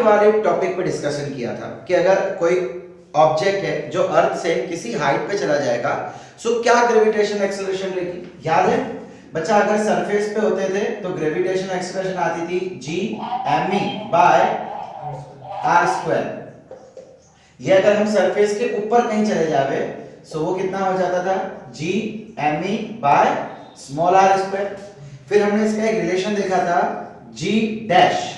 वाले टॉपिक पे डिस्कशन किया था कि अगर कोई ऑब्जेक्ट है जो अर्थ से किसी हाइट पे चला जाएगा, सो क्या ग्रेविटेशन एक्सेलरेशन रहेगी? याद है बच्चा, अगर सरफेस पे होते थे तो ग्रेविटेशन एक्सेलरेशन आती थी G_m_e/r²। ये अगर हम सरफेस के ऊपर कहीं चले जावे सो वो कितना हो जाता था? G_m_e/r²। फिर हमने इसका एक रिलेशन देखा था G डैश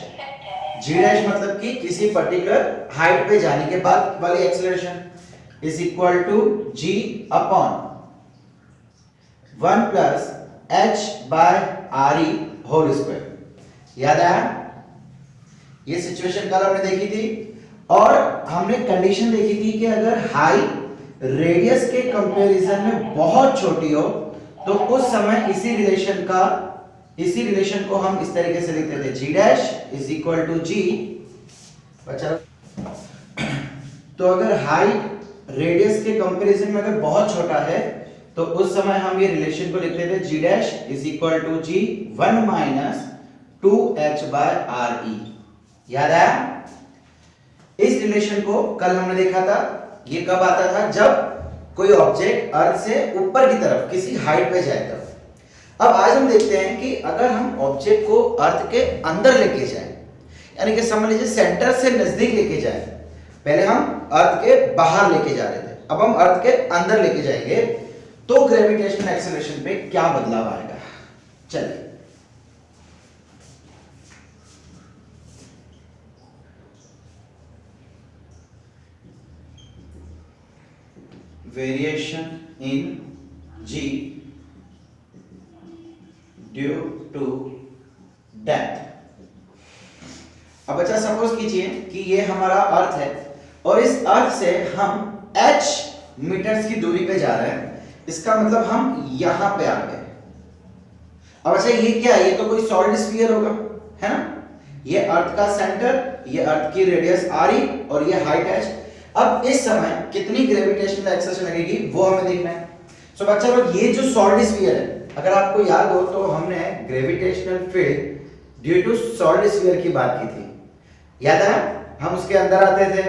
मतलब कि किसी पर्टिकुलर हाइट पे जाने के बाद वाली acceleration is equal to G upon 1 plus h/re whole square. याद आया? ये सिचुएशन कल हमने देखी थी और हमने कंडीशन देखी थी कि अगर हाइट रेडियस के कंपैरिजन में बहुत छोटी हो तो उस समय इसी रिलेशन को हम इस तरीके से लिखते थे G dash is equal to G। बच्चा तो अगर हाइट रेडियस के कंपैरिजन में अगर बहुत छोटा है तो उस समय हम ये रिलेशन को लिखते थे G dash is equal to G 1 minus 2h/re। याद आया? इस रिलेशन को कल हमने देखा था। ये कब आता था? जब कोई ऑब्जेक्ट अर्थ से ऊपर की तरफ किसी हाइट पे जाए तब। अब आज हम देखते हैं कि अगर हम ऑब्जेक्ट को अर्थ के अंदर लेके जाएं, यानी कि समझ लीजिए सेंटर से नजदीक लेके जाएं। पहले हम अर्थ के बाहर लेके जा रहे थे, अब हम अर्थ के अंदर लेके जाएंगे तो ग्रेविटेशनल एक्सेलरेशन पे क्या बदलाव आएगा? चलिए variation in G due to depth. अब बच्चा सपोज कीजिए कि ये हमारा अर्थ है और इस अर्थ से हम h मीटर्स की दूरी पे जा रहे हैं। इसका मतलब हम यहां पे आ गए। अब अच्छा ये क्या है? ये तो कोई सॉलिड स्फीयर होगा, है ना? ये अर्थ का सेंटर, ये अर्थ की रेडियस re और ये हाइट h। अब इस समय कितनी ग्रेविटेशनल एक्सेलरेशन लगेगी वो हमें देखना है। सो बच्चा लोग, ये जो सॉलिड स्फीयर है, अगर आपको याद हो तो हमने gravitational field due to solid sphere की बात की थी। याद है? हम उसके अंदर आते थे,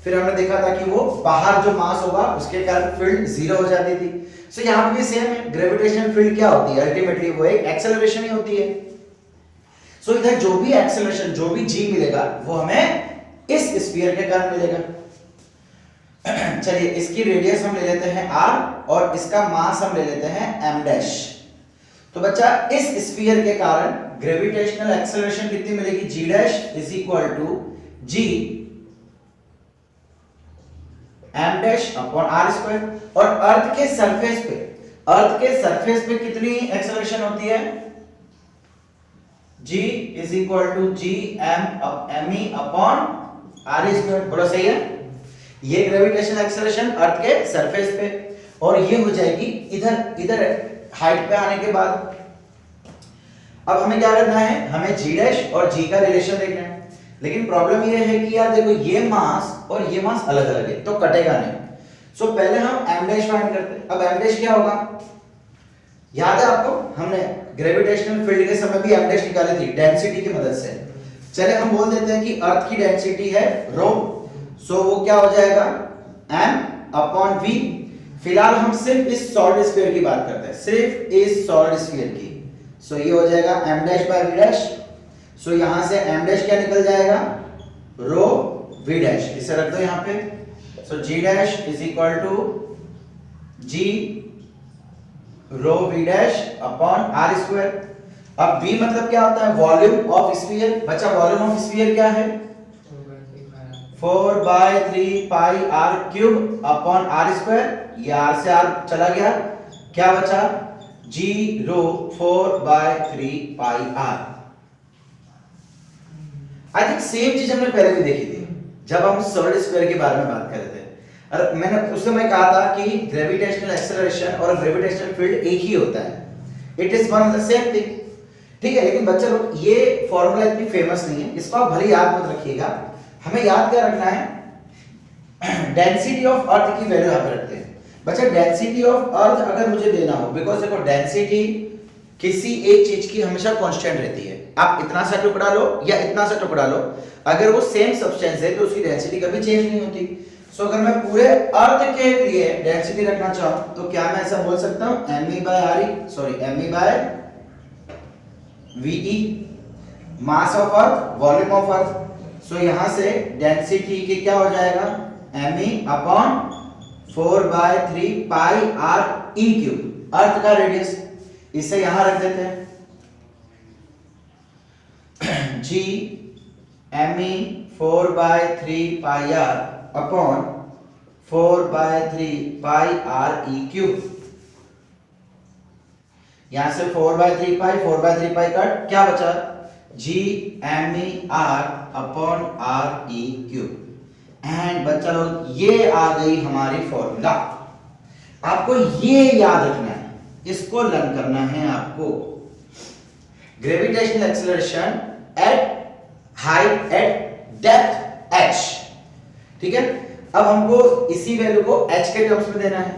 फिर हमने देखा था कि वो बाहर जो मास होगा उसके कारण फील्ड जीरो हो जाती थी। सो यहां पे भी सेम है, ग्रेविटेशनल फील्ड क्या होती है? अल्टीमेटली वो एक एक्सेलरेशन ही होती है। सो इधर जो भी एक्सेलरेशन, जो भी g मिलेगा वो हमें इस स्फीयर के कारण मिलेगा। चलिए इसकी रेडियस हम ले लेते हैं r और इसका मास हम ले लेते हैं m डैश। तो बच्चा इस स्फीयर के कारण ग्रेविटेशनल एक्सेलरेशन कितनी मिलेगी? G dash is equal to G m dash upon r²। और अर्थ के सरफेस पे कितनी एक्सेलरेशन होती है? G is equal to G m_e upon r²। बोलो सही है? ये ग्रेविटेशनल एक्सेलरेशन अर्थ के सरफेस पे, और ये हो जाएगी इधर हाइट पे आने के बाद। अब हमें क्या करना है? हमें G डैश और G का रिलेशन देखना है। लेकिन प्रॉब्लम ये है कि यार देखो, ये मास और ये मास अलग अलग है तो कटेगा नहीं। सो पहले हम m डैश फाइंड करते हैं। अब m डैश क्या होगा? याद है आपको, हमने ग्रेविटेशनल फील्ड के समय भी m डैश निकाली थी डेंसिटी की मदद से। चले हम बोल देते हैं कि अर्थ की डेंसिटी है रो, सो वो क्या हो जाएगा? m upon v। फिलहाल हम सिर्फ इस सॉलिड स्फीयर की बात करते हैं, सिर्फ इस सॉलिड स्फीयर की। सो ये हो जाएगा m dash by v dash. So यहां से m डैश क्या निकल जाएगा? Rho v dash. इसे रख दो यहां पे। So g dash is equal to g rho v dash upon r²। अब v मतलब क्या होता है? Volume of sphere. बच्चा वॉल्यूम ऑफ स्फीयर क्या है? 4/3 पाई r³ अपॉन r²। ये r से r चला गया, क्या बचा? G rho 4/3 pi r। I think same चीज हमने पहले भी देखी थी जब हम सॉलिड स्फीयर के बारे में बात कर रहे थे। और मैंने उस समय कहा था कि ग्रेविटेशनल एक्सेलरेशन और ग्रेविटेशनल फील्ड एक ही होता है, it is one the same thing. ठीक है, लेकिन बच्चे लोग ये फॉर्मूला इतनी फेमस नहीं है, इसको आप भले याद मत रखिएगा। हमें याद क्या रखना है? डेंसिटी ऑफ अर्थ की वैल्यू यहां पे रखते हैं। बच्चा डेंसिटी ऑफ अर्थ अगर मुझे देना हो, बिकॉज देखो डेंसिटी किसी एक चीज की हमेशा कांस्टेंट रहती है, आप इतना सा टुकड़ा लो या इतना सा टुकड़ा लो, अगर वो सेम सब्सटेंस है तो उसकी डेंसिटी कभी चेंज नहीं होती। सो अगर मैं पूरे अर्थ के लिए डेंसिटी रखना चाहूं तो क्या मैं ऐसा बोल सकता हूं me by ve, mass of earth, volume of earth. So यहां से डेंसिटी की क्या हो जाएगा, me upon 4/3 pi r e cube, earth का रेडियस। इसे यहां रख देते हैं g me 4/3 pi r upon 4/3 pi r e cube. यहां से 4/3 पाई 4/3 पाई कट, क्या बचा, g me r upon r e cube. And बच्चा लोग ये आ गई हमारी फॉर्मूला। आपको ये याद रखना है, इसको लर्न करना है आपको। Gravitational acceleration eight height eight depth h, ठीक है। अब हमको इसी वैल्यू को h के टर्म्स में देना है।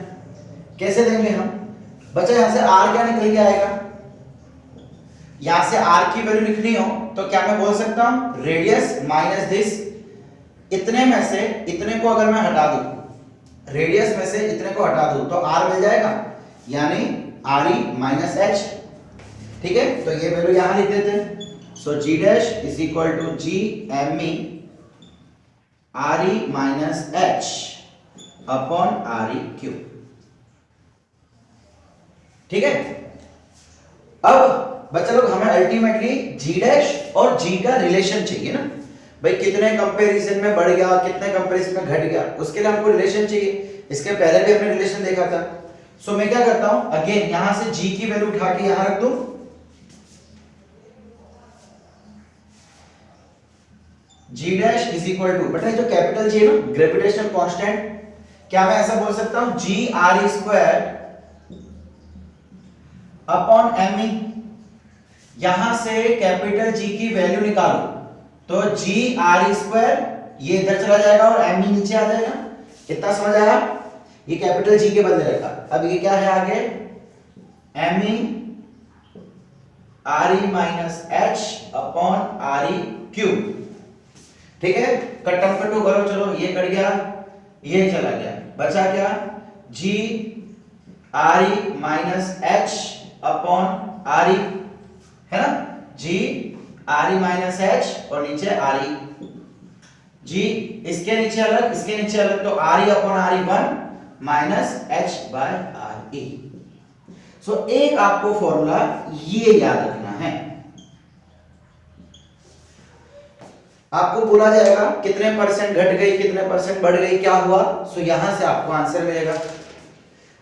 कैसे देंगे हम बच्चा, यहां से r क्या निकल के आएगा, यहां से r की वैल्यू लिखनी हो तो क्या मैं बोल सकता हूं, रेडियस माइनस दिस, इतने में से इतने को अगर मैं हटा दूं, रेडियस में से इतने को हटा दूं तो r मिल जाएगा, यानी re माइनस h, ठीक है। तो ये वैल्यू यहां लिख देते हैं। So g dash is equal to g me re minus h upon re cube, ठीक है। अब बच्चा लोग हमें अल्टीमेटली g डैश और g का रिलेशन चाहिए ना भाई, कितने कंपैरिजन में बढ़ गया, कितने कंपैरिजन में घट गया, उसके लिए हमको रिलेशन चाहिए। इसके पहले भी हमने रिलेशन देखा था। सो मैं क्या करता हूं, अगेन यहां से g की वैल्यू उठा के यहां रख दूं, g dash is equal to, बेटा जो कैपिटल G है ना, ग्रेविटेशनल कांस्टेंट, क्या मैं ऐसा बोल सकता हूं, g r square upon me। यहां से कैपिटल G की वैल्यू निकालो तो g r स्क्वायर, ये इधर चला जाएगा और me नीचे आ जाएगा। कितना समझ आया, ये कैपिटल G के बदले रखा। अब ये क्या है आगे, me re minus h upon re cube, ठीक है। कटम कटू करो, चलो ये कट गया, ये चला गया, बचा क्या, g re minus h upon re, है ना, g re माइनस h और नीचे re, g इसके नीचे अलग, इसके नीचे अलग, तो re upon re 1 minus h by re। So एक आपको फॉर्मूला ये याद रखना है। आपको बोला जाएगा कितने परसेंट घट गई, कितने परसेंट बढ़ गई, क्या हुआ, सो यहां से आपको आंसर मिलेगा।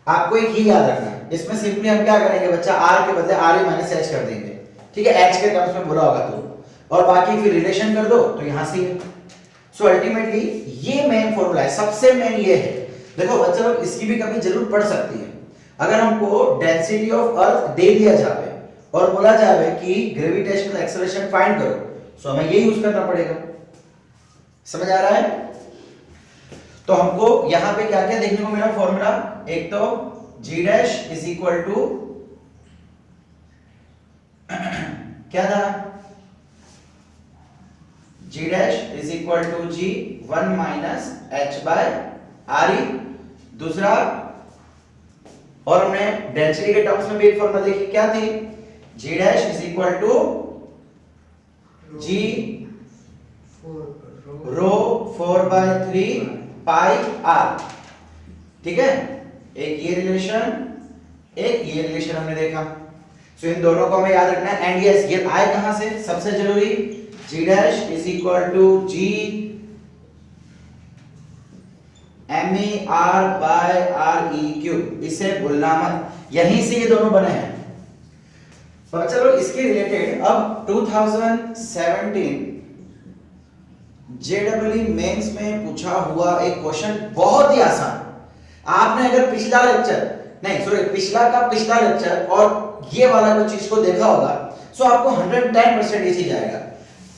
आपको एक ही याद रखना है, इसमें सिंपली हम क्या करेंगे बच्चा, r के बदले re माइनस h कर देंगे, ठीक है, h के टर्म्स में बोला होगा तो, और बाकी फिर रिलेशन कर दो तो यहां से है। सो अल्टीमेटली ये मेन फॉर्मूला है, सबसे मेन ये है। देखो बच्चा लोग इसकी भी कभी जरूरत पड़ सकती है। अगर हमको डेंसिटी ऑफ अर्थ दे दिया जाए और बोला जाए कि ग्रेविटेशनल एक्सेलरेशन फाइंड करो, सो हमें ये यूज करना पड़ेगा। समझ आ रहा है। तो हमको यहां पे क्या क्या देखने को मिला फॉर्मूला, एक तो g dash is equal to क्या था, g dash is equal to g 1 minus h by re। दूसरा, और हमने डेंसिटी के टर्म्स में भी एक फॉर्मूला देखी, क्या थी, g dash is equal to g rho 4/3 pi r, ठीक है। एक ये रिलेशन, एक ये रिलेशन हमने देखा। सो इन दोनों को हमें याद रखना है। एंड यस, ये आए कहां से, सबसे जरूरी, g dash is equal to g me r by r e cube, इसे भूलना मत, यहीं से ये दोनों बने हैं। तो चलो इसके रिलेटेड अब 2017 JEE मेंस में पूछा हुआ एक क्वेश्चन बहुत ही आसान। आपने अगर पिछला लेक्चर और ये वाला कोई चीज को देखा होगा, सो आपको 110% ये चीज आएगा।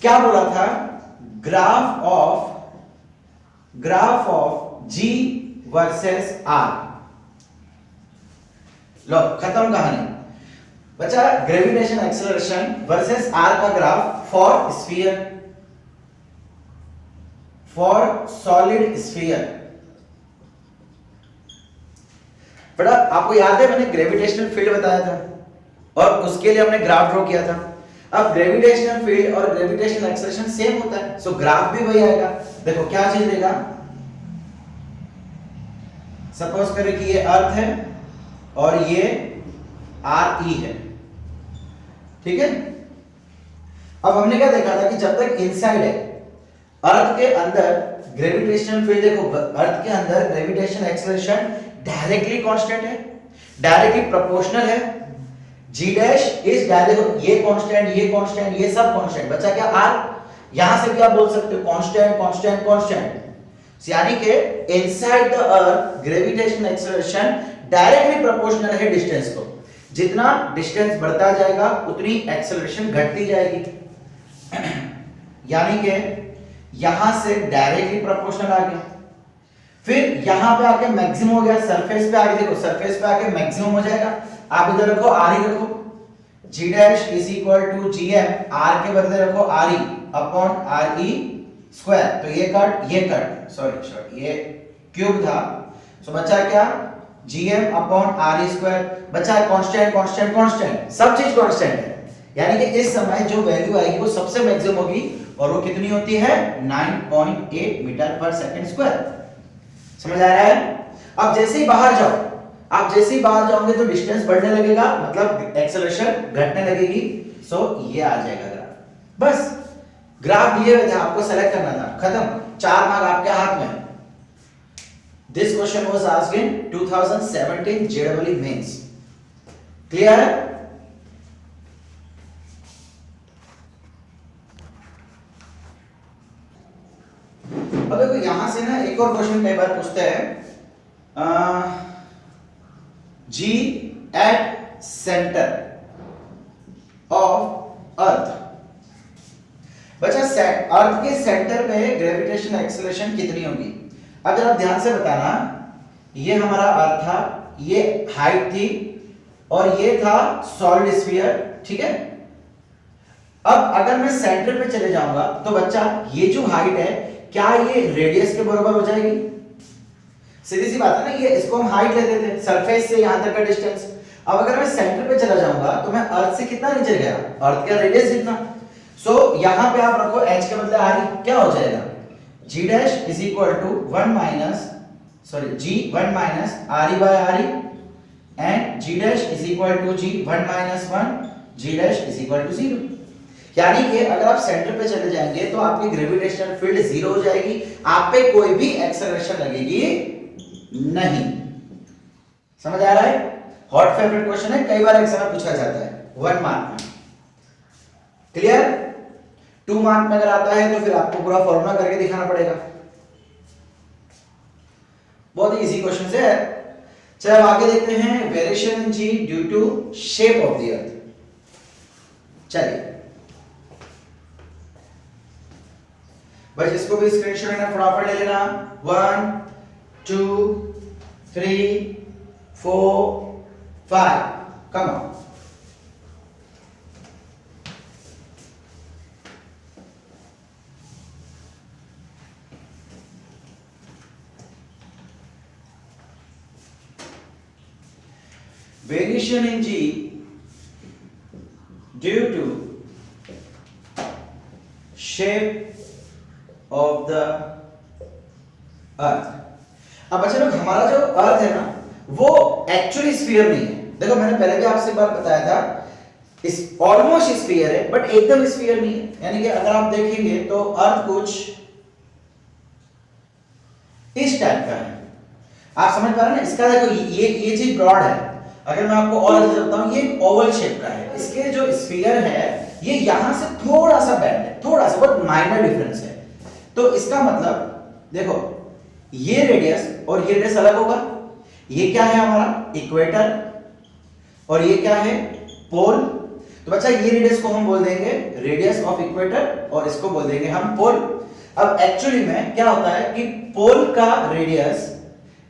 क्या बोला था, graph of G versus R। लो खत्म कहानी। बच्चा ग्रेविटेशन एक्सेलरेशन वर्सेस आर का graph for sphere, for solid sphere. बेटा आपको याद है मैंने ग्रेविटेशनल फील्ड बताया था और उसके लिए हमने ग्राफ ड्रॉ किया था। अब ग्रेविटेशनल फील्ड और ग्रेविटेशनल एक्सेलरेशन सेम होता है, सो ग्राफ भी वही आएगा। देखो क्या चीज देगा, सपोज करें कि ये अर्थ है और ये आर ई है, ठीक है। अब हमने क्या देखा था कि जब तक इनसाइड है अर्थ के अंदर ग्रेविटेशनल फील्ड, देखो अर्थ के अंदर ग्रेविटेशनल एक्सेलरेशन डायरेक्टली कांस्टेंट है, डायरेक्टली प्रोपोर्शनल है। g डैश इज डायरेक्ट, ये कांस्टेंट, ये सब कांस्टेंट। बच्चा क्या r, यहां से भी आप बोल सकते हो कांस्टेंट कांस्टेंट कांस्टेंट, यानी कि inside the earth gravitational acceleration directly proportional है डिस्टेंस को। जितना डिस्टेंस बढ़ता जाएगा उतनी एक्सेलरेशन घटती जाएगी, यानी कि यहां से डायरेक्टली प्रोपोर्शनल आ गया, फिर यहां पे आके मैक्सिमम हो गया, सरफेस पे आके देखो सरफेस पे आके मैक्सिमम हो जाएगा। आप इधर रखो आर ई रखो, g dash is equal to gm, r के बदले रखो R E upon R E square. तो ये कट सॉरी ये क्यूब था, सो बचा क्या gm upon R E square. बचा कांस्टेंट कांस्टेंट कांस्टेंट, सब चीज कांस्टेंट है, यानी कि इस समय जो वैल्यू आएगी वो सबसे मैक्सिमम होगी और वो कितनी होती है 9.8 मीटर पर सेकंड स्क्वायर। समझ आ रहा है। अब जैसे ही बाहर जाओ, आप जैसे ही बाहर जाओगे तो डिस्टेंस बढ़ने लगेगा, मतलब एक्सेलरेशन घटने लगेगी। सो ये आ जाएगा ग्राफ। बस ग्राफ दिए हुए थे, आपको सेलेक्ट करना था, खत्म, 4 मार्क आपके हाथ में। This question was asked in 2017 JEE Mains. Clear है। अब देखो यहां से ना एक और क्वेश्चन कई बार पूछते हैं, G at center of Earth। बच्चा अर्थ के सेंटर में ग्रेविटेशनल एक्सेलरेशन कितनी होगी। अब जरा ध्यान से बताना, ये हमारा अर्थ था, ये हाइट थी और ये था सॉलिड स्फीयर, ठीक है। अब अगर मैं सेंटर पे चले जाऊंगा तो बच्चा ये जो हाइट है क्या ये रेडियस के बराबर हो जाएगी। सीधी सी बात है ना, ये इसको हम हाइट लेते थे, सरफेस से यहां तक का डिस्टेंस। अब अगर मैं सेंटर पे चला जाऊंगा तो मैं अर्थ से कितना नीचे गया, अर्थ का रेडियस जितना। सो यहां पे आप रखो h के बदले r, क्या हो जाएगा g dash is equal to 1 minus g 1 minus r by r and g dash is equal to g 1 minus 1 g dash is equal to 0। यानी कि अगर आप सेंटर पे चले जाएंगे तो आपकी ग्रेविटेशनल फील्ड 0 हो जाएगी, आप पे कोई भी एक्सेलरेशन लगेगी नहीं। समझ आ रहा है। हॉट फेवरेट क्वेश्चन है, कई बार एग्जाम में पूछा जाता है 1 मार्क में। क्लियर। 2 मार्क में अगर आता है तो फिर आपको पूरा फॉर्मूला करके दिखाना पड़ेगा। बहुत ही इजी क्वेश्चन है। चलिए अब आगे देखते हैं, variation in G due to shape of the earth. चलिए बस इसको भी स्क्रीनशॉट लेना, फटाफट ले लेना। 1 2 3 4 5 come on. Variation in G due to shape of the earth। अब बच्चे लोग हमारा जो अर्थ है ना वो एक्चुअली स्फीयर नहीं है। देखो मैंने पहले भी आपसे एक बार बताया था, इस ऑलमोस्ट स्फीयर है बट एकदम स्फीयर नहीं है। यानी कि अगर आप देखेंगे तो अर्थ कुछ इस टाइप का है। आप समझ पा रहे हैं ना। इसका देखो ये चीज ब्रॉड है। अगर मैं आपको और अच्छे से बताऊं, ये एक ओवल शेप का है। इसके जो स्फीयर है ये यहां से थोड़ा सा बेंड है, थोड़ा सा, बहुत माइनर डिफरेंस है। तो इसका मतलब देखो ये रेडियस और ये रेडियस अलग होगा। ये क्या है हमारा इक्वेटर और ये क्या है पोल। तो बच्चा ये रेडियस को हम बोल देंगे रेडियस ऑफ इक्वेटर और इसको बोल देंगे हम पोल। अब एक्चुअली में क्या होता है कि पोल का रेडियस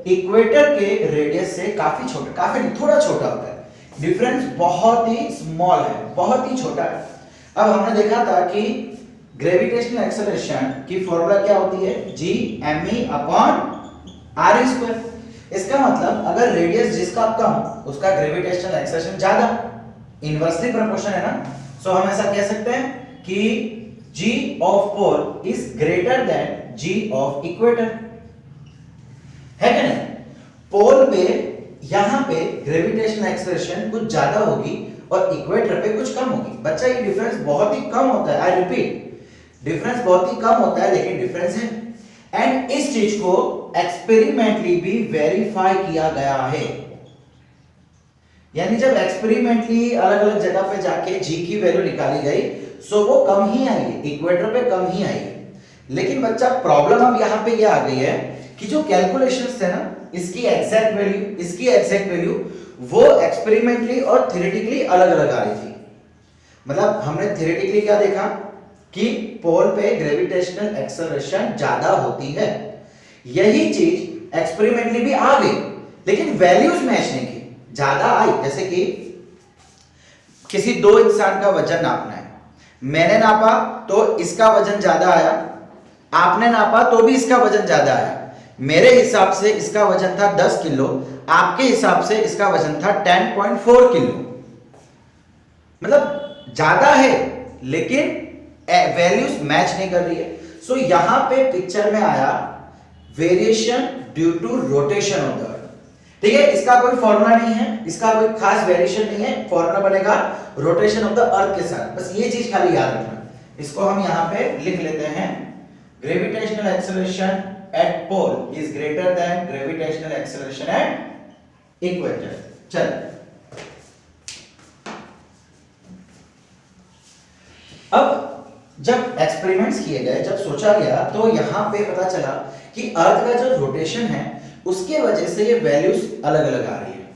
इक्वेटर के रेडियस से काफी छोटा, काफी थोड़ा छोटा होता है। डिफरेंस बहुत ही स्मॉल है, बहुत ही छोटा है। अब हमने देखा था कि ग्रेविटेशनल एक्सेलरेशन की फॉर्मूला क्या होती है, G M E upon R square. इसका मतलब अगर रेडियस जिसका कम उसका ग्रेविटेशनल एक्सेलरेशन ज्यादा, इनवर्सली प्रोपोर्शन है ना। सो हम ऐसा कह सकते हैं कि g of pole is greater than g of equator, है क्या नहीं? पोल पे यहां पे ग्रेविटेशनल एक्सेलरेशन कुछ ज्यादा होगी और इक्वेटर पे कुछ कम होगी। बच्चा ये डिफरेंस बहुत ही कम होता है, आई रिपीट, डिफरेंस बहुत ही कम होता है लेकिन डिफरेंस है। एंड इस चीज को एक्सपेरिमेंटली भी वेरीफाई किया गया है, यानी जब एक्सपेरिमेंटली अलग अलग जगह पे जाके जी की वैल्यू निकाली गई सो वो कम ही आई है, इक्वेटर पे कम ही आई है। लेकिन बच्चा प्रॉब्लम अब यहां पे ये आ गई है कि जो कैलकुलेशंस थे ना, इसकी एग्जैक्ट वैल्यू, इसकी एग्जैक्ट वैल्यू वो एक्सपेरिमेंटली और थ्योरेटिकली अलग अलग आ रही थी। मतलब हमने थ्योरेटिकली क्या देखा कि पोल पे ग्रेविटेशनल एक्सेलरेशन ज्यादा होती है, यही चीज एक्सपेरिमेंटली भी आ गई लेकिन वैल्यूज मैच नहीं की, ज्यादा आई। जैसे कि किसी दो इंसान का वजन नापना है, मैंने नापा तो इसका वजन ज्यादा आया, आपने नापा तो भी इसका वजन ज्यादा आया। मेरे हिसाब से इसका वजन था 10 किलो, आपके हिसाब से इसका वजन था 10.4 किलो। मतलब ज्यादा है लेकिन वैल्यूज मैच नहीं कर रही है। सो यहां पे पिक्चर में आया variation due to rotation of the earth. ठीक है, इसका कोई फॉर्मूला नहीं है, इसका कोई खास वेरिएशन नहीं है, फॉर्मूला बनेगा रोटेशन ऑफ द अर्थ के साथ। बस ये चीज खाली याद रखना। इसको हम यहां पे लिख लेते हैं, gravitational acceleration at pole is greater than gravitational acceleration at equator. चल अब जब एक्सपेरिमेंट्स किए गए, जब सोचा गया तो यहां पे पता चला कि अर्थ का जो रोटेशन है उसके वजह से ये वैल्यूज अलग अलग आ रही है।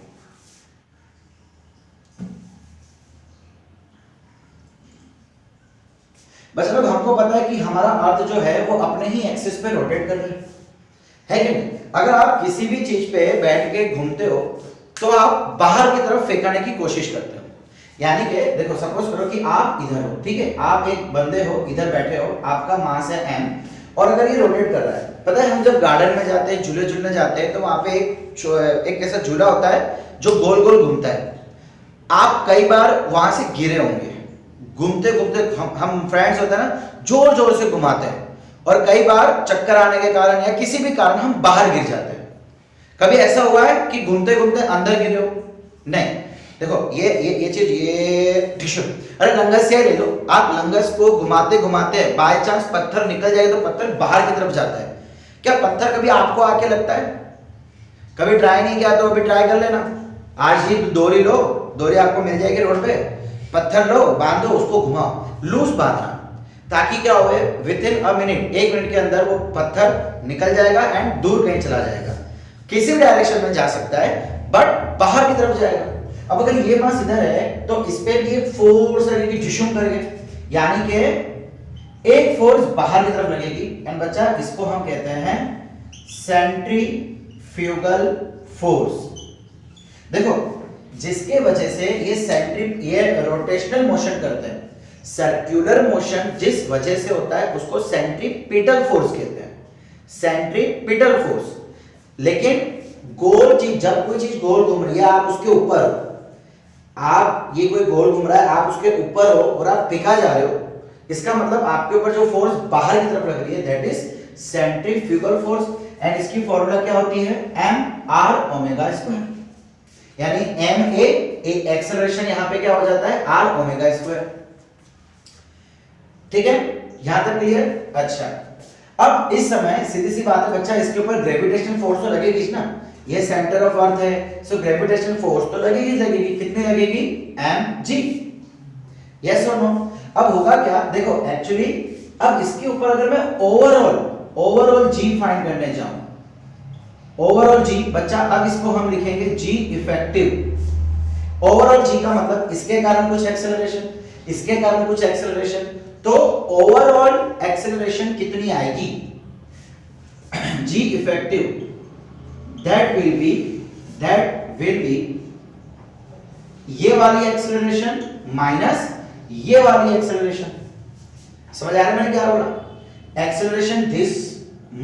बस लोग हमको पता है कि हमारा अर्थ जो है वो अपने ही एक्सिस पे रोटेट कर रही है कि नहीं? अगर आप किसी भी चीज पे बैठ के घूमते हो तो आप बाहर की तरफ फेंकने की कोशिश करते हो। यानी कि देखो, सपोज करो कि आप इधर हो, ठीक है, आप एक बंदे हो, इधर बैठे हो, आपका मास है m, और अगर ये रोटेट कर रहा है, पता है हम जब गार्डन में जाते हैं, झूले झूलने जाते हैं तो वहां पे एक ऐसा झूला होता है जो गोल गोल घूमता है। आप कई बार वहां से गिरे होंगे, घूमते घूमते हम फ्रेंड्स होते हैं ना, जोर जोर से घुमाते हैं और कई बार चक्कर आने के कारण या किसी भी कारण हम बाहर गिर जाते हैं। कभी ऐसा हुआ है कि घूमते घूमते अंदर गिरे हो? नहीं। देखो ये चीज, ये टिश्यू, अरे लंगस ले लो, आप लंगस को घुमाते घुमाते बाय चांस पत्थर निकल जाए तो पत्थर बाहर की तरफ जाता है। क्या पत्थर कभी आपको आके लगता है? कभी ट्राई नहीं किया तो अभी ट्राई कर लेना। आज ही डोरी लो, डोरी आपको मिल जाएगी रोड पे, पत्थर लो, बांधो, उसको घुमाओ, लूज बांधना, ताकि क्या हो, with in a minute, 1 minute के अंदर वो पत्थर निकल जाएगा एंड दूर कहीं चला जाएगा। किसी भी डायरेक्शन में जा सकता है बट बाहर की तरफ जाएगा। अब अगर ये मास इधर है तो इस पे भी एक फोर्स लगेगी, जिशुम करके, यानी कि एक फोर्स बाहर की तरफ लगेगी। एंड बच्चा इसको हम कहते हैं सेंट्रीफ्यूगल फोर्स। देखो, जिसके वजह से ये रोटेशनल मोशन करते हैं, सर्कुलर मोशन जिस वजह से होता है उसको सेंट्रीपिटल फोर्स कहते हैं, सेंट्रीपिटल फोर्स। लेकिन गोल चीज, जब कोई चीज गोल घूम रही है, आप उसके ऊपर हो, आप ये कोई गोल घूम रहा है, आप उसके ऊपर हो और आप फेंका जा रहे हो, इसका मतलब आपके ऊपर जो फोर्स बाहर की तरफ लग रही है that is centrifugal force. And इसकी फॉर्मूला क्या होती है, m r ओमेगा स्क्वायर, यानी m a एक्सेलरेशन यहां पे क्या हो जाता है, r ओमेगा स्क्वायर। ठीक है, यहां तक क्लियर? अच्छा, अब इस समय सीधी सी बात है बच्चा, इसके ऊपर ग्रेविटेशनल फोर्स तो लगेगी ना, ये सेंटर ऑफ अर्थ है, सो ग्रेविटेशनल फोर्स तो लगेगी। कितनी लगेगी, mg, यस और नो? अब होगा क्या, देखो एक्चुअली अब इसके ऊपर अगर मैं ओवरऑल g फाइंड करने जाऊं, ओवरऑल g बच्चा, अब इसको हम लिखेंगे g इफेक्टिव। ओवरऑल g का मतलब इसके कारण कुछ एक्सेलरेशन, इसके कारण कुछ एक्सेलरेशन, तो ओवरऑल एक्सेलरेशन कितनी आएगी, g effective that will be ये वाली एक्सेलरेशन माइनस ये वाली एक्सेलरेशन। समझ आ रहा है मैंने क्या बोला? Acceleration this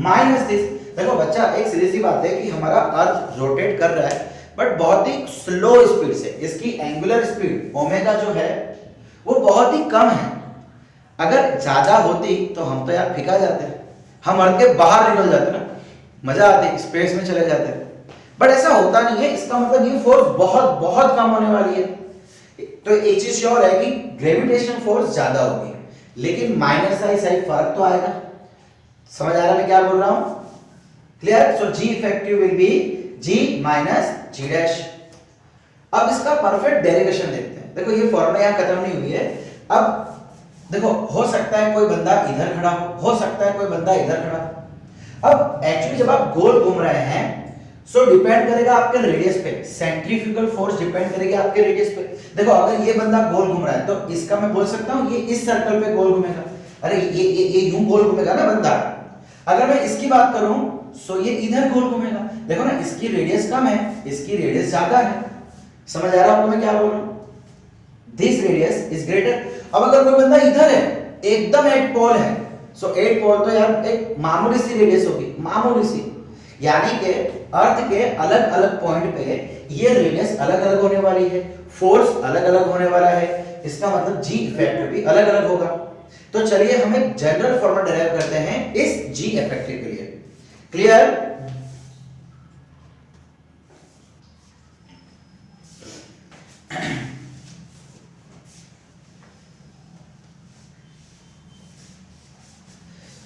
minus this. देखो बच्चा, एक सीधी सी बात है कि हमारा अर्थ रोटेट कर रहा है बट बहुत ही स्लो स्पीड से। इसकी एंगुलर स्पीड ओमेगा जो है वो बहुत ही कम है। अगर ज्यादा होती तो हम तो यार फिका जाते, हम अर्थ के बाहर निकल जाते ना, मजा आती, स्पेस में चले जाते। बट ऐसा होता नहीं है। इसका मतलब ये फोर्स बहुत बहुत कम होने वाली है। तो एक चीज श्योर है कि ग्रेविटेशनल फोर्स ज्यादा होगी, लेकिन माइनस साइड फर्क तो आएगा। समझ आ रहा है मैं क्या बोल रहा हूं? Clear? So G effective will be G minus G dash. अब इसका परफेक्ट डेरिवेशन देखते हैं। देखो ये फॉर्मूला यहां खत्म नहीं हुई है। अब देखो, हो सकता है कोई बंदा इधर खड़ा हो सकता है कोई बंदा इधर खड़ा हो। अब एक्चुअली जब आप गोल घूम रहे हैं सो डिपेंड करेगा आपके रेडियस पे। सेंट्रीफ्यूगल फोर्स डिपेंड करेगी आपके रेडियस पे। देखो अगर ये बंदा गोल घूम रहा है तो इसका मैं बोल सकता हूं ये इस सर्कल पे गोल घूमेगा। अरे ये यूं गोल घूमेगा ना बंदा। अगर मैं इसकी बात करूं सो ये इधर गोल घूमेगा। देखो ना, इसकी रेडियस कम है, इसकी रेडियस ज्यादा है। समझ आ रहा है आपको मैं क्या बोल रहा हूं? This radius is greater. अब अगर कोई बंदा इधर है, एकदम एट पोल है, सो एट पोल तो यार एक मामूली सी रेडियस होगी, मामूली सी। यानी कि अर्थ के अलग अलग पॉइंट पे ये रेडियस अलग अलग होने वाली है, फोर्स अलग अलग होने वाला है। इसका मतलब जी इफेक्टिव भी अलग अलग होगा। तो चलिए हम एक जनरल फॉर्मूला डिराइव करते हैं इस जी इफेक्टिव के लिए। क्लियर?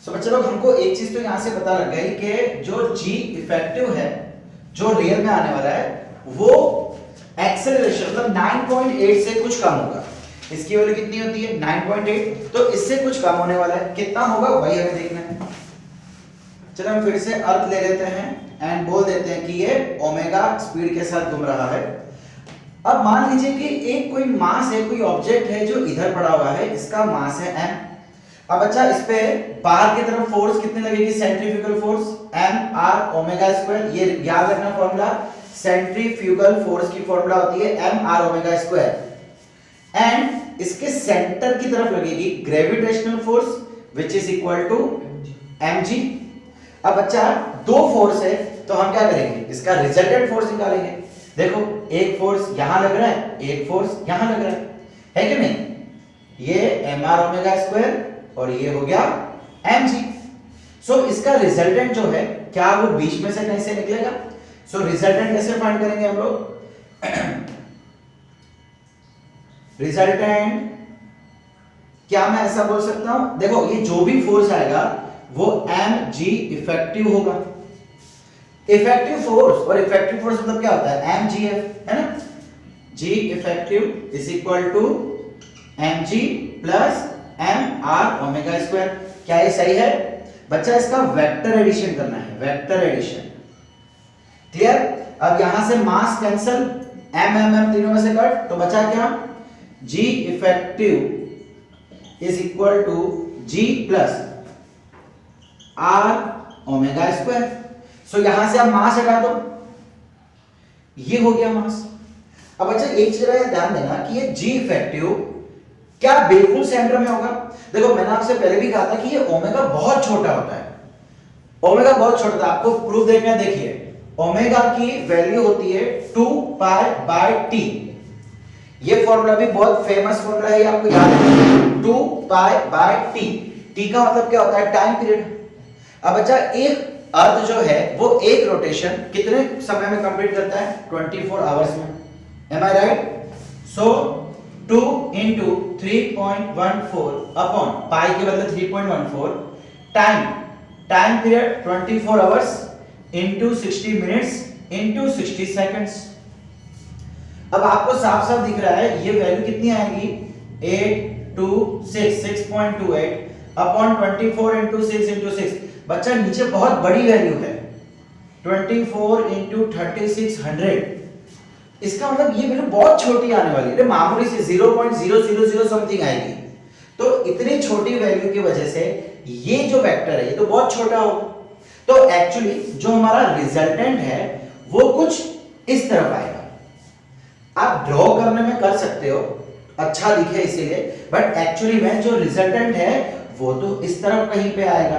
तो बच्चे लोग, हमको एक चीज तो यहां से पता लग गई कि जो जी इफेक्टिव है, जो रियल में आने वाला है, वो एक्सेलरेशन मतलब 9.8 से कुछ कम होगा। इसकी वैल्यू कितनी होती है? 9.8। तो इससे कुछ कम होने वाला है। कितना होगा वही हमें देखना है। चलो हम फिर से अर्थ ले लेते हैं एंड बोल देते हैं कि ये ओमेगा स्पीड के साथ घूम रहा है। अब मान लीजिए कि एक कोई मास है, कोई ऑब्जेक्ट है जो इधर पड़ा हुआ है, इसका मास है m। अब अच्छा, इस पे बाहर की तरफ फोर्स कितनी लगेगी? Centrifugal force m r omega square. ये याद रखना फॉर्मूला, सेंट्रीफ्यूगल फोर्स की फॉर्मूला होती है m r omega square. And इसके सेंटर की तरफ लगेगी gravitational force which is equal to mg। अब बच्चा, दो फोर्स है तो हम क्या करेंगे? इसका रिजल्टेंट फोर्स निकालेंगे। देखो, एक फोर्स यहां लग रहा है, एक फोर्स यहां लग रहा है कि नहीं? ये mr ओमेगा स्क्वायर और ये हो गया mg। सो इसका रिजल्टेंट जो है, क्या वो बीच में से कहीं से निकलेगा? सो रिजल्टेंट कैसे फाइंड करेंगे हम लोग? रिजल्टेंट क्या मैं ऐसा बोल सकता हूं? देखो, ये जो भी फोर्स आएगा वो mg इफेक्टिव होगा। इफेक्टिव फोर्स, और इफेक्टिव फोर्स मतलब क्या होता है? mgf, है ना? g effective is equal to mg plus mr omega square. क्या ये सही है? बच्चा, इसका वेक्टर एडिशन करना है, वेक्टर एडिशन। क्लियर? अब यहां से मास कैंसल, m तीनों में से कट, तो बचा क्या? g effective is equal to g plus r omega square. So यहां से आप मास हटा दो, ये हो गया मास। अब अच्छा, एक चीज ध्यान देना कि ये g इफेक्टिव क्या बिल्कुल सेंटर में होगा? देखो, मैंने आपसे पहले भी कहा था कि ये ओमेगा बहुत छोटा होता है। ओमेगा बहुत छोटा था, आपको प्रूफ देखना है। देखिए, ओमेगा की वैल्यू होती है 2 पाई बाय t। ये फॉर्मूला भी बहुत फेमस फॉर्मूला है, आपको याद है, 2 पाई बाय t। t का मतलब क्या होता है? Time period. अब अच्छा, एक अर्थ जो है वो एक रोटेशन कितने समय में कंप्लीट करता है? 24 आवर्स में। एम आई राइट? सो 2 into 3.14 अपॉन पाई के बदले 3.14 time period 24 hours into 60 minutes into 60 seconds. अब आपको साफ साफ दिख रहा है ये वैल्यू कितनी आएगी? 6.28 अपॉन 24 into 6 into 6। बच्चा, नीचे बहुत बड़ी वैल्यू है, 24 into 3600। इसका मतलब ये वैल्यू बहुत छोटी आने वाली है, मामूली से 0.000 समथिंग आएगी। तो इतनी छोटी वैल्यू की वजह से ये जो वेक्टर है ये तो बहुत छोटा होगा। तो एक्चुअली जो हमारा रिजल्टेंट है वो कुछ इस तरफ आएगा। आप ड्रॉ करने में कर सकते हो, अच्छा दिखे इसीलिए, बट एक्चुअली में जो रिजल्टेंट है वो तो इस तरफ कहीं पे आएगा।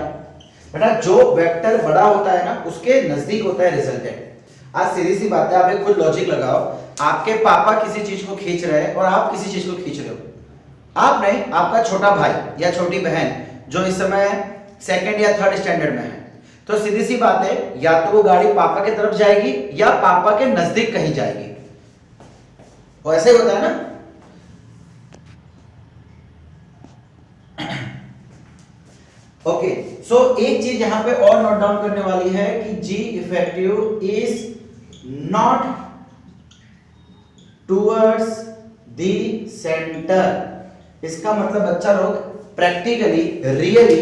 बेटा जो वेक्टर बड़ा होता है ना उसके नजदीक होता है रिजल्टेंट। आज सीधी सी बात है, आप एक खुद लॉजिक लगाओ, आपके पापा किसी चीज को खींच रहे हैं और आप किसी चीज को खींच रहे हो, आप नहीं, आपका छोटा भाई या छोटी बहन जो इस समय सेकंड या थर्ड स्टैंडर्ड में है, तो सीधी सी बात है, या तो वो गाड़ी पापा की तरफ जाएगी या पापा के नजदीक कहीं जाएगी, वो ऐसे ही होता है ना। ओके, सो एक चीज यहां पे और नोट डाउन करने वाली है कि g effective is not towards the centre. इसका मतलब बच्चा लोग प्रैक्टिकली रियली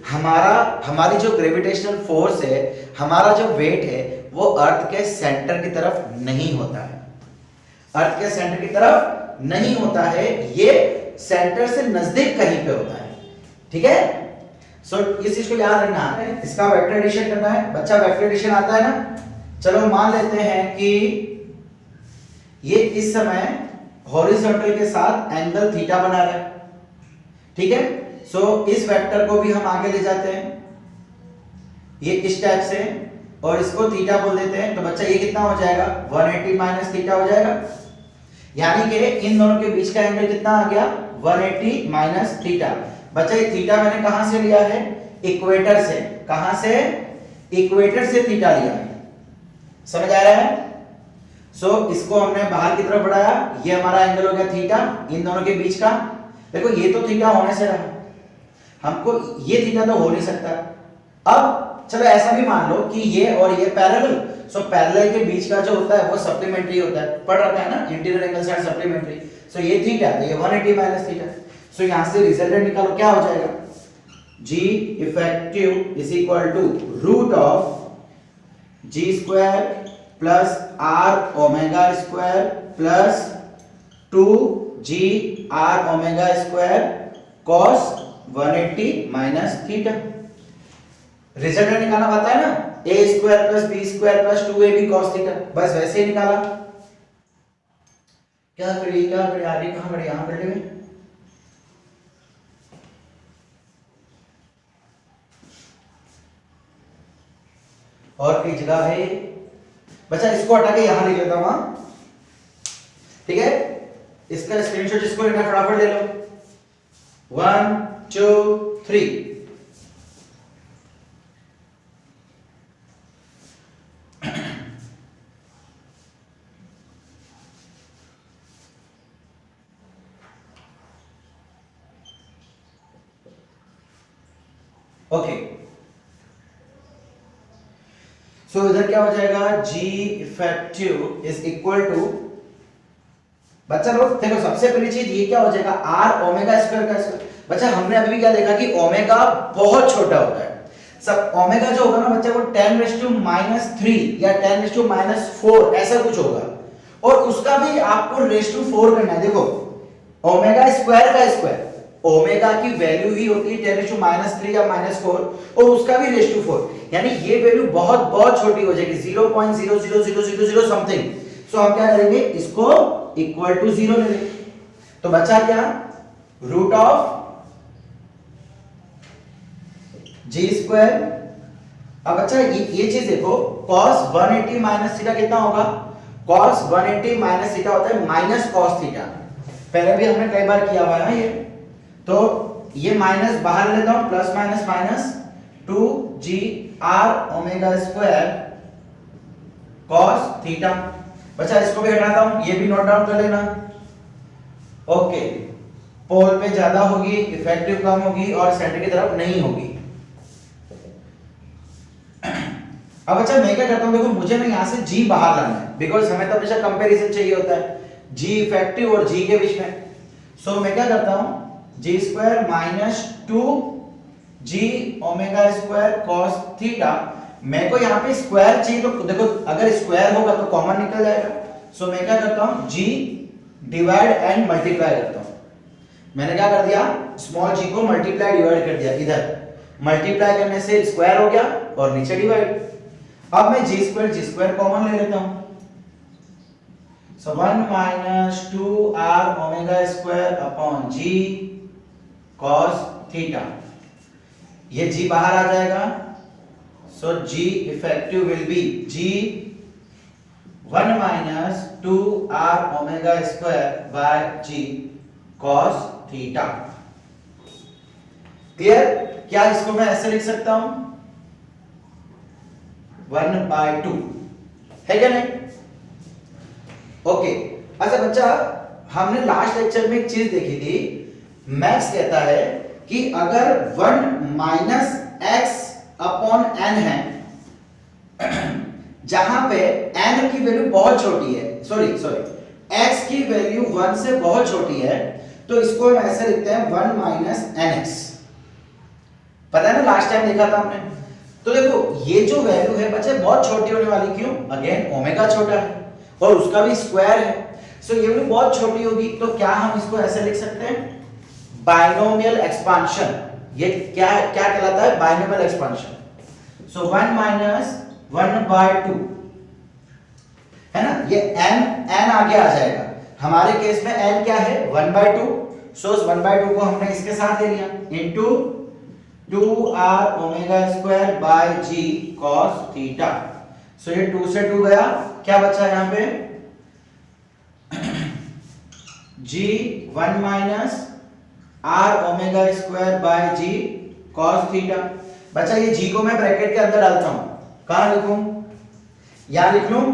हमारी जो ग्रेविटेशनल फोर्स है, हमारा जो वेट है, वो अर्थ के सेंटर की तरफ नहीं होता है, अर्थ के सेंटर की तरफ नहीं होता है, ये सेंटर से नजदीक कहीं पे होता है। ठीक है, सो इस चीज को याद रखना है। इसका वेक्टर एडिशन करना है, बच्चा वेक्टर एडिशन आता है ना। चलो मान लेते हैं कि ये इस समय हॉरिजॉन्टल के साथ एंगल थीटा बना रहा है, ठीक है। सो इस वेक्टर को भी हम आगे ले जाते हैं, ये इस टाइप से, और इसको थीटा बोल देते हैं। तो बच्चा ये कितना हो जाएगा, 180 माइनस थीटा हो जाएगा, यानी कि इन दोनों के बीच का एंगल कितना आ गया, 180 माइनस थीटा। बच्चा ये थीटा मैंने कहां से लिया है, इक्वेटर से। कहां से, इक्वेटर से थीटा लिया है, समझ आ रहा है। सो इसको हमने बाहर की तरफ बढ़ाया, ये हमारा एंगल हो गया थीटा, इन दोनों के बीच का। देखो ये तो थीटा होने से रहा, हमको ये थीटा तो हो नहीं सकता। अब चलो ऐसा भी मान लो कि ये और ये पैरेलल, सो पैरेलल के बीच का जो होता है वो सप्लीमेंट्री होता है, पढ़ रखा है ना, इंटीरियर एंगल साइड सप्लीमेंट्री। सो ये थीटा, तो ये 180 माइनस थीटा। सो यहां से रिजल्टेंट निकालो, क्या हो जाएगा, g effective is equal to root of g square plus r omega square plus 2g r omega square cos 180 minus theta. Resultant निकालना पता है ना, a square plus b square plus 2ab cos theta, बस वैसे ही निकाला। क्या करिए आगे कहां करिए, यहां कर ले। और कई जगह है बच्चा, इसको हटा के यहां लिख लेता हूं, ठीक है। इसका स्क्रीनशॉट जिसको लेना फटाफट ले लो, 1 2 3। ओके, सो इधर क्या हो जाएगा, G effective is equal to, बच्चा लोग देखो सबसे पहली चीज ये क्या हो जाएगा, R ओमेगा स्क्वायर का स्क्वायर। बच्चा हमने अभी क्या देखा कि ओमेगा बहुत छोटा होता है, सब ओमेगा जो होगा ना बच्चा वो 10⁻³ या 10⁻⁴ ऐसा कुछ होगा, और उसका भी आपको ⁴ करना है। देखो ओमेगा स्क्वायर का स्क्वायर, ओमेगा की वैल्यू ही होती है 10⁻³ या -4, और उसका भी ⁴, यानी ये वैल्यू बहुत बहुत छोटी हो जाएगी, 0.00000 समथिंग। सो हम क्या करेंगे, इसको इक्वल टू 0 ले लेंगे। तो बचा क्या, रूट ऑफ जी स्क्वायर। अब अच्छा ये चीज देखो, cos 180 माइनस थीटा कितना होगा, cos 180 माइनस थीटा होता है माइनस cos थीटा, पहले भी हमने कई बार किया हुआ है ये। तो ये माइनस बाहर लेता हूं, plus minus minus 2g r omega square cos theta. बच्चा इसको भी हटाता हूं, ये भी नोट डाउन कर लेना। ओके, पोल पे ज्यादा होगी, इफेक्टिव कम होगी और सेंटर की तरफ नहीं होगी। अब अच्छा मैं क्या करता हूं, देखो मुझे ना यहां से g बाहर लाना है, बिकॉज हमें तो हमेशा कंपैरिजन चाहिए होता है g इफेक्टिव और g के बीच में। सो मैं क्या करता हूं, g square minus 2g omega square cos theta. मेरे को यहाँ पे स्क्वायर चाहिए, तो देखो अगर स्क्वायर होगा तो कॉमन निकल जाएगा। सो मैं क्या करता हूँ, g डिवाइड एंड मल्टीप्लाई करता हूँ। मैंने क्या कर दिया, स्मॉल g को मल्टीप्लाई डिवाइड कर दिया, इधर मल्टीप्लाई करने से स्क्वायर हो गया और नीचे डिवाइड। अब मैं g स्क्वायर कॉमन ले लेता हूँ। सो 1 minus 2r omega square upon g cos theta, ये g बाहर आ जाएगा, सो g effective will B g 1 minus 2r omega square by g cos theta. Clear? क्या इसको मैं ऐसे लिख सकता हूं 1/2, है क्या नहीं? ओके। अच्छा बच्चा, हमने लास्ट लेक्चर में एक चीज देखी थी, मैथ्स कहता है कि अगर 1 माइनस एक्स अपॉन एन है, जहां पे n की वैल्यू बहुत छोटी है, सॉरी x की वैल्यू 1 से बहुत छोटी है, तो इसको हम ऐसे लिखते हैं 1 माइनस nx। पता है ना, लास्ट टाइम देखा था हमने। तो देखो ये जो वैल्यू है बच्चे बहुत छोटी होने वाली, क्यों? अगेन ओमेगा छोटा है और उसका भी स्क्वायर है, सो ये वैल्यू बहुत छोटी होगी। तो क्या हम इसको ऐसे लिख सकते हैं बाइनोमियल एक्सपांशन। ये क्या कहलाता है? Binomial expansion. सो 1 माइनस 1/2 है ना, ये n आगे आ जाएगा। हमारे केस में n क्या है? 1/2। सो 1/2 को हमने इसके साथ ले लिया into 2r omega square by g cos theta. So ये 2 से 2 गया, क्या बचा यहां पे? g 1 minus r omega square by g cos theta. बचा ये g को मैं ब्रैकेट के अंदर डालता हूं, कहां लिखूं? यहां लिख लूं,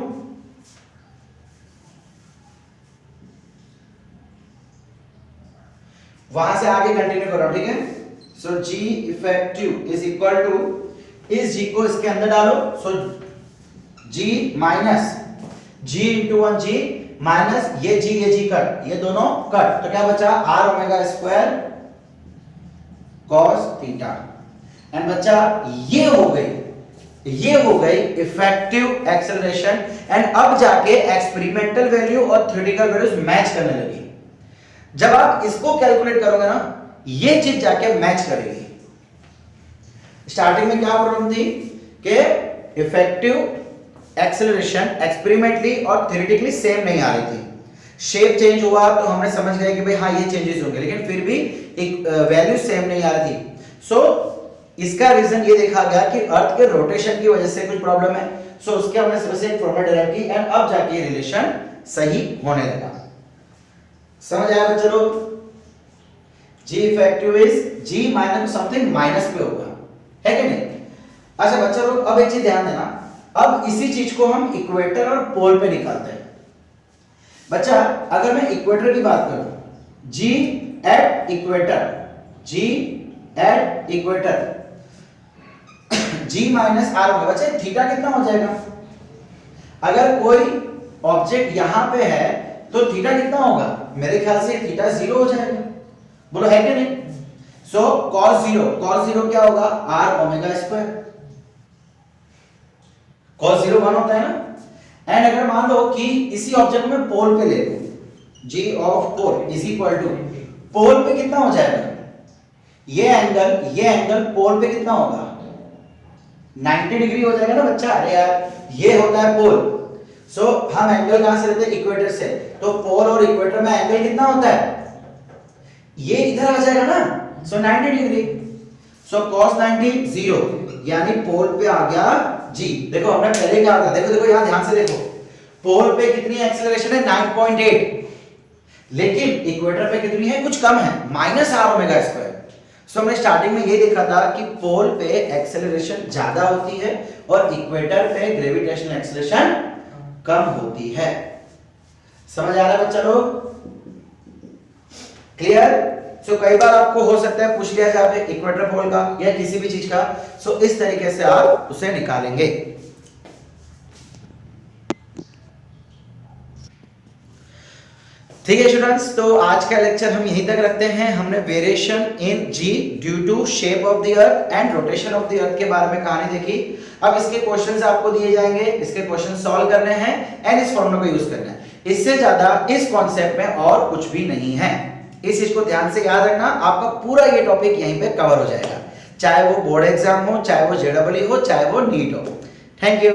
वहां से आगे कंटिन्यू करो, ठीक है? So g effective is equal to, इस g को इसके अंदर डालो, so g minus g into 1g minus ये g कट, ये दोनों कट, तो क्या बचा? r omega square cos theta. And बच्चा ये हो गई इफेक्टिव एक्सेलरेशन। एंड अब जाके एक्सपेरिमेंटल वैल्यू और थ्योरेटिकल वैल्यूज मैच करने लगी। जब आप इसको कैलकुलेट करोगे ना, ये चीज जाके मैच करेगी। स्टार्टिंग में क्या प्रॉब्लम थी कि इफेक्टिव एक्सेलरेशन एक्सपेरिमेंटली और थ्योरेटिकली सेम नहीं आ रही थी। शेप चेंज हुआ तो हमने समझ गए कि भाई हाँ ये चेंजेस होंगे, लेकिन फिर भी एक वैल्यू सेम नहीं आ रही थी। सो इसका रीजन ये देखा गया कि अर्थ के रोटेशन की वजह से कुछ प्रॉब्लम है। सो उसके हमने सिर्फ से एक फॉर्मूला डिराइव की एंड अब जाके ये रिलेशन सही होने लगा। समझ आया बच्चों लोग? g effective is g minus something minus पे होगा, है कि नहीं? अच्छा बच्चों लोग, अब एक चीज ध्यान देना, अब इसी चीज को हम इक्वेटर और पोल पे निकालते हैं। बच्चा अगर मैं इक्वेटर की बात करूं, g at equator g minus r होगा। बच्चे थीटा कितना हो जाएगा? अगर कोई ऑब्जेक्ट यहां पे है तो थीटा कितना होगा? मेरे ख्याल से थीटा 0 हो जाएगा, बोलो है कि नहीं? सो cos 0 क्या होगा? r omega square. cos 0 1 होता है ना। एंड अगर मान लो कि इसी ऑब्जेक्ट में पोल पे ले लो, g of pole is equal to, pole पे कितना हो जाएगा? ये एंगल पोल पे कितना होगा? 90 डिग्री हो जाएगा ना बच्चा। अरे यार ये होता है पोल। सो हम एंगल कहां से लेते हैं? इक्वेटर से। तो पोल और इक्वेटर में एंगल कितना होता है? ये इधर आ जाएगा ना, सो 90 डिग्री। सो cos 90 0, यानी पोल पे आ गया g। देखो हमने पहले क्या था, देखो यहां ध्यान से देखो, पोल पे कितनी एक्सेलरेशन है? 9.8, लेकिन इक्वेटर पे कितनी है? कुछ कम है, माइनस r ओमेगा स्क्वायर। सो हमने स्टार्टिंग में ये देखा था कि पोल पे एक्सेलरेशन ज्यादा होती है और इक्वेटर पे ग्रेविटेशनल एक्सेलरेशन कम होती है। समझ आ रहा है बच्चा लोग? क्लियर? सो कई बार आपको हो सकता है पूछ लिया जाए इक्वेटर पोल का या किसी भी चीज का, सो इस तरीके से आप उसे निकालेंगे। ठीक है स्टूडेंट्स, तो आज का लेक्चर हम यहीं तक रखते हैं। हमने variation in g due to shape of the earth and rotation of the earth के बारे में कहानी देखी। अब इसके क्वेश्चंस आपको दिए जाएंगे, इसके क्वेश्चन सॉल्व करने हैं एंड इस फॉर्मूला को यूज करना है। इससे ज्यादा इस कॉन्सेप्ट में और कुछ भी नहीं है। इस चीज को ध्यान से याद रखना, आपका पूरा ये टॉपिक यहीं पे कवर हो जाएगा, चाहे वो बोर्ड एग्जाम हो, चाहे वो जेईई हो, चाहे वो नीट हो। Thank you.